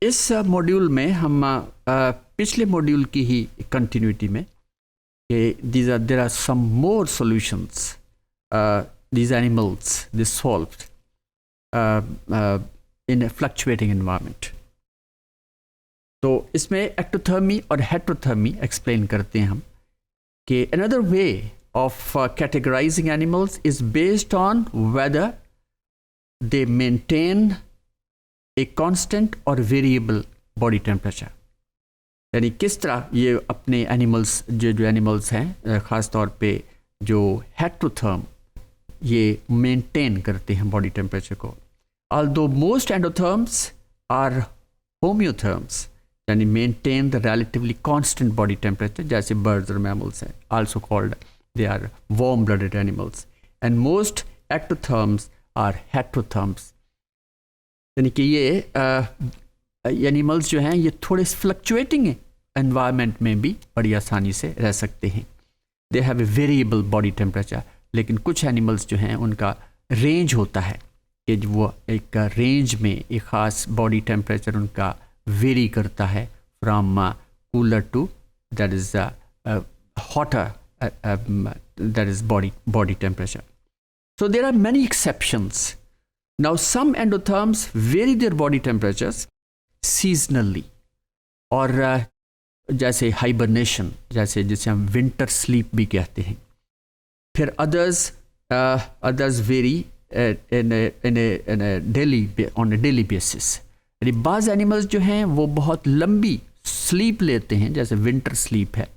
इस मॉड्यूल में हम पिछले मॉड्यूल की ही कंटिन्यूटी में there are some more solutions these animals they solved in a fluctuating environment. तो इसमें एक्टोथर्मी और हेटरोथर्मी एक्सप्लेन करते हैं हम कि another way of categorizing animals is based on whether they maintain a constant or variable body temperature. यानी किस तरह ये अपने एनिमल्स जो एनिमल्स हैं ख़ास तौर पे जो हेटरोथर्म ये मेंटेन करते हैं बॉडी टेम्परेचर को. Although most endotherms are homeotherms, यानी maintain the relatively constant body temperature, जैसे birds और mammals हैं, also called they are warm-blooded animals, and most ectotherms are heterotherms. यानी कि ये एनिमल्स जो हैं ये थोड़े फ्लक्चुएटिंग एनवायरनमेंट में भी बड़ी आसानी से रह सकते हैं. They have a variable body temperature, लेकिन कुछ एनिमल्स जो हैं उनका रेंज होता है कि वो एक रेंज में एक ख़ास बॉडी टेम्परेचर उनका वेरी करता है from cooler to that is hotter that is body temperature. So there are many exceptions. Now some endotherms vary their body temperatures seasonally, और जैसे हाइबरनेशन, जैसे जिसे हम विंटर स्लीप भी कहते हैं. फिर others vary on a daily basis. यानी बाज़ एनिमल्स जो हैं वो बहुत लंबी स्लीप लेते हैं, जैसे विंटर स्लीप है,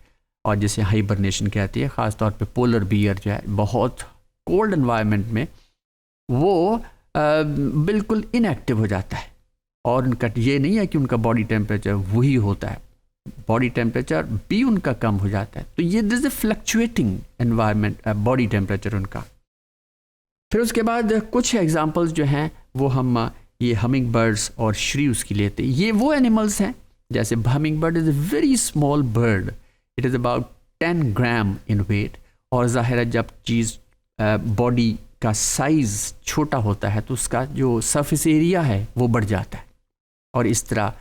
और जिसे हाइबरनेशन कहती है. ख़ास तौर पे पोलर बियर जो है बहुत कोल्ड एनवायरनमेंट में वो बिल्कुल इनएक्टिव हो जाता है, और उनका ये नहीं है कि उनका बॉडी टेम्परेचर वही होता है, बॉडी टेम्परेचर भी उनका कम हो जाता है. तो ये this A fluctuating environment body temperature उनका. फिर उसके बाद कुछ एग्जांपल्स जो हैं वो हम ये हमिंग बर्ड्स और श्रीव्स की लेते हैं. ये वो एनिमल्स हैं, जैसे hummingbird is a very small bird, it is about 10 gram in weight, और ज़ाहिर है जब चीज़ बॉडी का साइज़ छोटा होता है तो उसका जो सरफेस एरिया है वो बढ़ जाता है, और इस तरह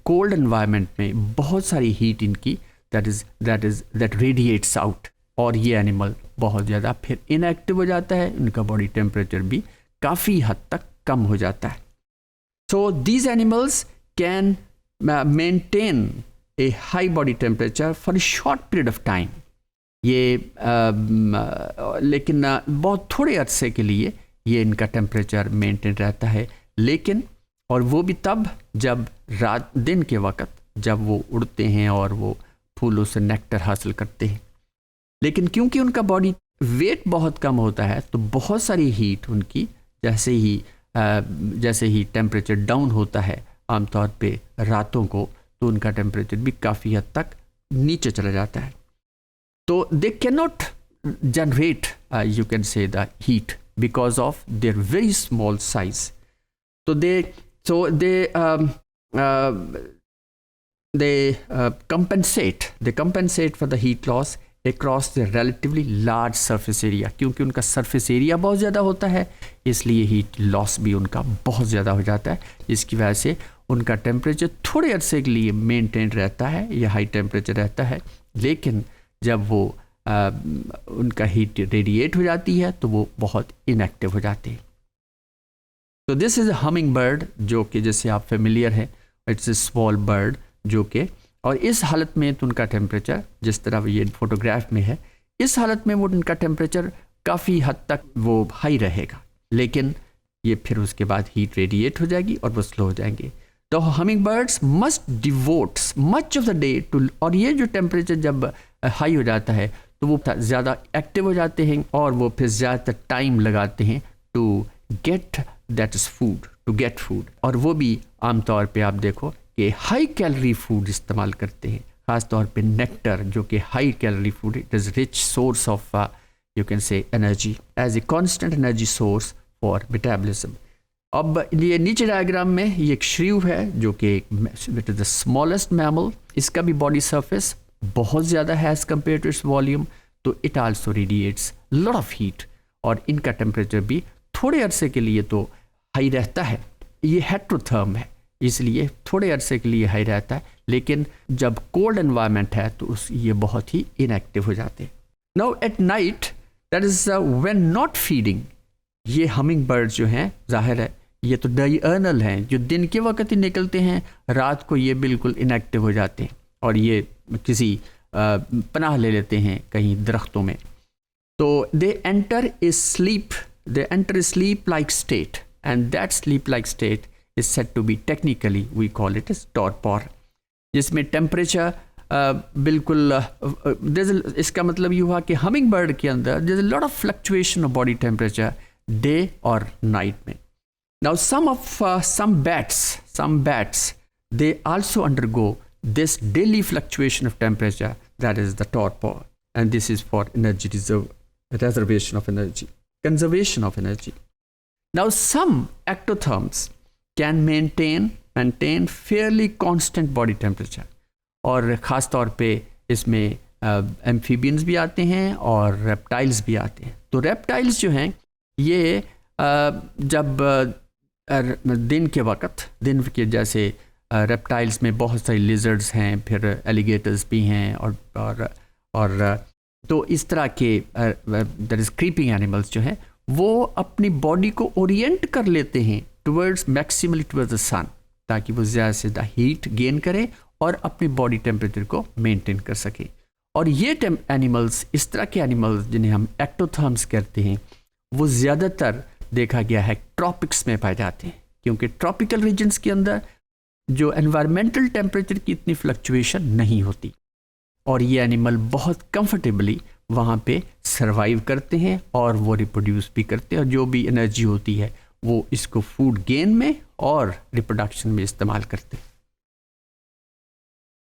कोल्ड एनवायरनमेंट में बहुत सारी हीट इनकी दैट रेडिएट्स आउट, और ये एनिमल बहुत ज़्यादा फिर इनएक्टिव हो जाता है, उनका बॉडी टेम्परेचर भी काफ़ी हद तक कम हो जाता है. So these animals can maintain A high body temperature for a short period of time. ये लेकिन बहुत थोड़े अरसे के लिए ये इनका टेम्परेचर मेंटेन रहता है, लेकिन और वो भी तब जब रात दिन के वक़्त जब वो उड़ते हैं और वो फूलों से नेक्टर हासिल करते हैं. लेकिन क्योंकि उनका बॉडी वेट बहुत कम होता है तो बहुत सारी हीट उनकी जैसे ही टेम्परेचर डाउन होता है आमतौर पे रातों को, तो उनका टेम्परेचर भी काफ़ी हद तक नीचे चला जाता है. तो they can not generate you can से the heat because of their very small size. तो they compensate for the heat loss across the relatively large surface area. क्योंकि उनका surface area बहुत ज़्यादा होता है, इसलिए heat loss भी उनका बहुत ज़्यादा हो जाता है, जिसकी वजह से उनका टेम्परेचर थोड़े अरसे के लिए मेंटेन रहता है या हाई टेम्परेचर रहता है, लेकिन जब वो उनका हीट रेडिएट हो जाती है तो वो बहुत इनएक्टिव हो जाते हैं. तो this is a humming bird, जो कि जैसे आप फेमिलियर है, इट्स ए स्मॉल बर्ड जो कि, और इस हालत में तो उनका टेम्परेचर जिस तरह ये फोटोग्राफ में है, इस हालत में वो उनका टेम्परेचर काफ़ी हद तक वो हाई रहेगा, लेकिन ये फिर उसके बाद हीट रेडिएट हो जाएगी और वो स्लो हो जाएंगे. तो hummingbirds must devotes much of the day to, और ये जो टेम्परेचर जब हाई हो जाता है तो वो ज़्यादा एक्टिव हो जाते हैं और वो फिर ज़्यादातर टाइम लगाते हैं to get that is food, to get food. और वो भी आमतौर पे आप देखो कि हाई कैलोरी फूड इस्तेमाल करते हैं, ख़ास तौर पे नेक्टर जो कि high calorie food, it is rich source of you can say energy as a constant energy source for metabolism. अब ये नीचे डायग्राम में ये एक श्रीव है जो कि it is the smallest mammal. इसका भी बॉडी सरफेस बहुत ज़्यादा है as compare to its volume, तो it also radiates lot of heat, और इनका टेम्परेचर भी थोड़े अरसे के लिए तो हाई रहता है. ये हेटरोथर्म है, इसलिए थोड़े अरसे के लिए हाई रहता है, लेकिन जब कोल्ड एनवायरनमेंट है तो ये बहुत ही इनएक्टिव हो जाते हैं. Now at night, that is when not feeding, ये हमिंग बर्ड जो हैं, जाहिर है ये तो डायर्नल हैं, जो दिन के वक्त ही निकलते हैं, रात को ये बिल्कुल इनएक्टिव हो जाते हैं और ये किसी पनाह ले लेते हैं कहीं दरख्तों में. तो they enter a sleep like state, and that sleep like state is said to be, technically we call it is torpor, जिसमें टेम्परेचर बिल्कुल इसका मतलब ये हुआ कि हमिंग बर्ड के अंदर there is a lot of fluctuation of body temperature day और नाइट में. Now some bats they also undergo this daily fluctuation of temperature, that is the torpor, and this is for energy reservation of energy, conservation of energy. Now some ectotherms can maintain fairly constant body temperature, और ख़ास तौर पे इसमें amphibians भी आते हैं और reptiles भी आते हैं. तो reptiles जो हैं ये जब दिन के जैसे रेप्टाइल्स में बहुत सारी लिजर्ड्स हैं, फिर एलिगेटर्स भी हैं और तो इस तरह के दैट इज क्रीपिंग एनिमल्स जो हैं वो अपनी बॉडी को ओरिएंट कर लेते हैं मैक्सिमली टुवर्ड्स द सन, ताकि वो ज़्यादा से ज़्यादा हीट गेन करे और अपनी बॉडी टेम्परेचर को मेंटेन कर सके. और ये एनिमल्स, इस तरह के एनिमल्स जिन्हें हम एक्टोथर्म्स कहते हैं, वो ज़्यादातर देखा गया है ट्रॉपिक्स में पाए जाते हैं, क्योंकि ट्रॉपिकल रीजन्स के अंदर जो एनवायरमेंटल टेम्परेचर की इतनी फ्लक्चुएशन नहीं होती और ये एनिमल बहुत कंफर्टेबली वहाँ पे सरवाइव करते हैं और वो रिप्रोड्यूस भी करते हैं, और जो भी एनर्जी होती है वो इसको फूड गेन में और रिप्रोडक्शन में इस्तेमाल करते हैं.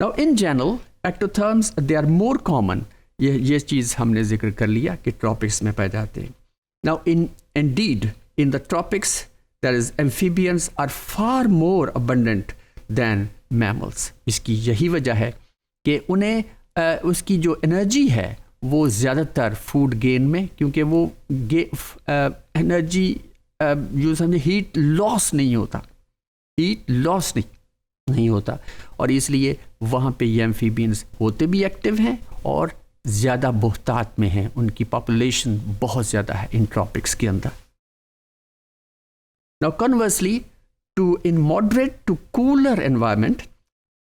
Now in general ectotherms they are more common, ये चीज़ हमने जिक्र कर लिया कि ट्रॉपिक्स में पाए जाते हैं. Now, indeed, in the tropics, that is, amphibians are far more abundant than mammals. इसकी यही वजह है कि उन्हें उसकी जो एनर्जी है वो ज़्यादातर फूड गेन में, क्योंकि वो एनर्जी जो समझे हीट लॉस नहीं होता, और इसलिए वहाँ पे ये एम्फीबियंस होते भी एक्टिव हैं और ज़्यादा बहुतात में हैं, उनकी पॉपुलेशन बहुत ज़्यादा है इन ट्रॉपिक्स के अंदर. Now conversely, in moderate to cooler environment,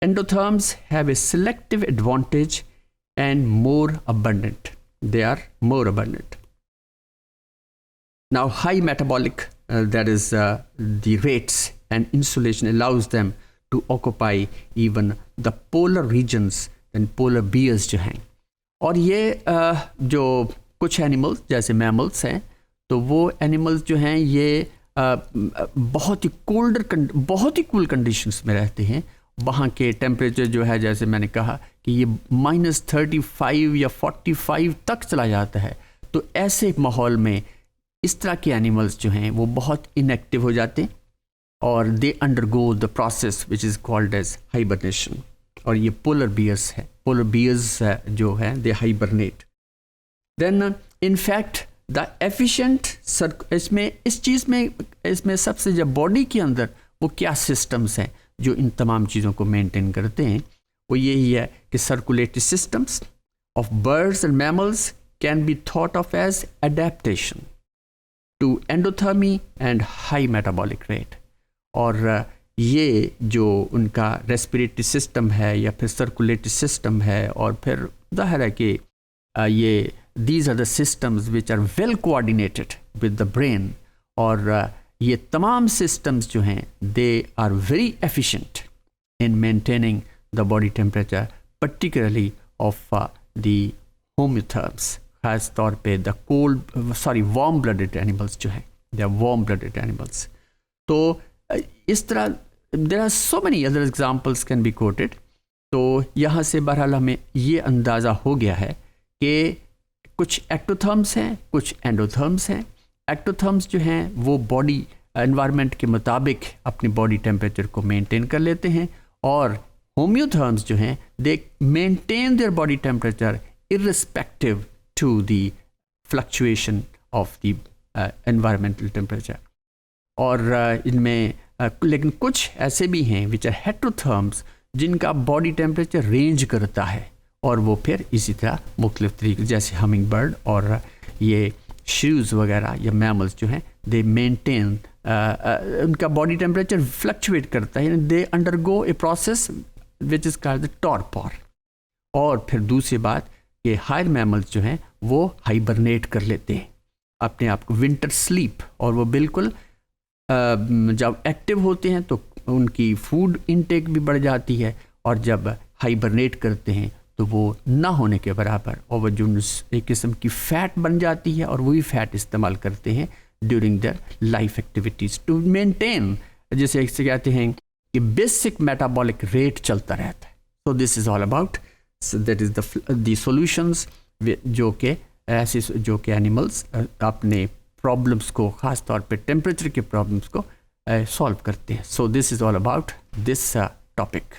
endotherms have a selective advantage and more abundant. They are more abundant. Now high metabolic, that is the rates and insulation allows them to occupy even the polar regions and polar bears जो हैं. और ये जो कुछ animals जैसे mammals हैं, तो वो एनिमल्स जो हैं ये बहुत ही कूल कंडीशंस में रहते हैं. वहाँ के टेम्परेचर जो है, जैसे मैंने कहा कि ये -35 या 45 तक चला जाता है. तो ऐसे माहौल में इस तरह के एनिमल्स जो हैं वो बहुत इनएक्टिव हो जाते हैं और they undergo the process which is called as hibernation. और ये पोलर बियर्स जो है they hibernate. Then in fact the efficient, इसमें सबसे जब बॉडी के अंदर वो क्या सिस्टम्स हैं जो इन तमाम चीज़ों को मेंटेन करते हैं, वो यही है कि circulatory systems of birds and mammals can be thought of as adaptation to endothermy and high metabolic rate. और ये जो उनका रेस्पिरेटरी सिस्टम है या फिर सर्कुलेटरी सिस्टम है, और फिर जाहिर है कि ये these are the systems which are well coordinated with the brain, और ये तमाम सिस्टम्स जो हैं they are very efficient in maintaining the body temperature, particularly of the homotherms, खास तौर पे द वार्म ब्लडेड एनिमल्स जो हैं, they are warm blooded animals. तो इस तरह there are so many other examples can be quoted. तो यहाँ से बहरहाल हमें ये अंदाज़ा हो गया है कि कुछ एक्टोथर्म्स हैं, कुछ एंडोथर्म्स हैं. एक्टोथर्म्स जो हैं वो बॉडी एनवायरनमेंट के मुताबिक अपनी बॉडी टेम्परेचर को मेंटेन कर लेते हैं, और होम्योथर्म्स जो हैं they maintain their body temperature irrespective to the fluctuation of the environmental temperature. और इनमें लेकिन कुछ ऐसे भी हैं विच आर हेटेरोथर्म्स जिनका बॉडी टेम्परेचर रेंज करता है और वो फिर इसी तरह मुख्तलिफ तरीके जैसे हमिंग बर्ड और ये श्रूज वगैरह या मैमल्स जो हैं दे मेंटेन उनका बॉडी टेम्परेचर फ्लक्चुएट करता है, they undergo a process which is called the torpor. और फिर दूसरी बात कि हायर मैमल्स जो हैं वो हाइबरनेट कर लेते हैं अपने आप को, विंटर स्लीप, और वो बिल्कुल जब एक्टिव होते हैं तो उनकी फूड इनटेक भी बढ़ जाती है, और जब हाइबरनेट करते हैं तो वो ना होने के बराबर, और वो जो एक किस्म की फ़ैट बन जाती है और वही फ़ैट इस्तेमाल करते हैं during their life activities to maintain, जैसे एक से कहते हैं कि बेसिक मेटाबॉलिक रेट चलता रहता है। So this is all about, that is the solutions जो कि ऐसे जो कि एनिमल्स अपने प्रॉब्लम्स को, ख़ास तौर पे टेम्परेचर के प्रॉब्लम्स को सॉल्व करते हैं। So this is all about this topic.